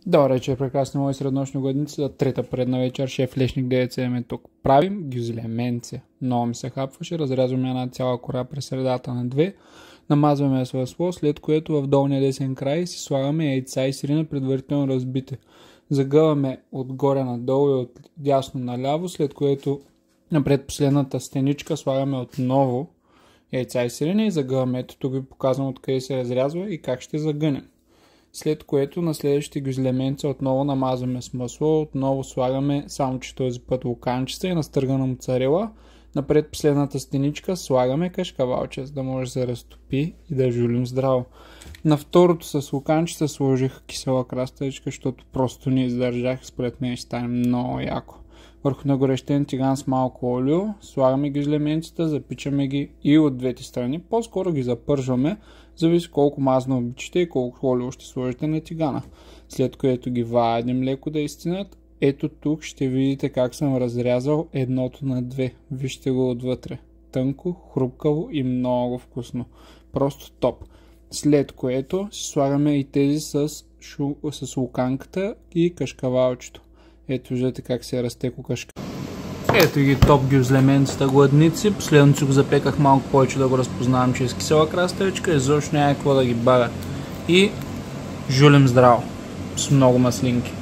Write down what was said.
Добър вечер, прекрасни мои среднощни гладници. За трета предна вечер шеф Лешник 97 е тук. Правим гюзлеменце. Много ми се хапваше, разрязваме една цяла кора през средата на две, намазваме с масло, след което в долния десен край си слагаме яйца и сирене предварително разбите. Загъваме отгоре надолу и от дясно наляво, след което на предпоследната стеничка слагаме отново яйца и сирене и загъваме. Ето тук ви показвам откъде се разрязва и как ще загънем. След което на следващите гюзлеменца отново намазваме с масло, отново слагаме, само че този път луканчица и настъргана моцарела. На предпоследната стеничка слагаме кашкавалче, за да може да се разтопи и да жулим здраво. На второто с луканчица сложих кисела краставичка, защото просто не издържах, според мен ще стане много яко. Върху нагорещен тиган с малко олио слагаме гюзлеменцата, запичаме ги и от двете страни. По-скоро ги запържваме, зависи колко мазно обичате и колко олио ще сложите на тигана. След което ги вадим леко да изстинат. Ето тук ще видите как съм разрязал едното на две. Вижте го отвътре. Тънко, хрупкаво и много вкусно. Просто топ. След което си слагаме и тези с луканката и кашкавалчето. Ето виждате как се разтеко кашка. Ето ги топ гюзлеменцата гладници. Последно си го запеках малко повече да го разпознавам, че е с кисела краставичка. Изобщо няма какво да ги бавя. И жулим здраво. С много маслинки.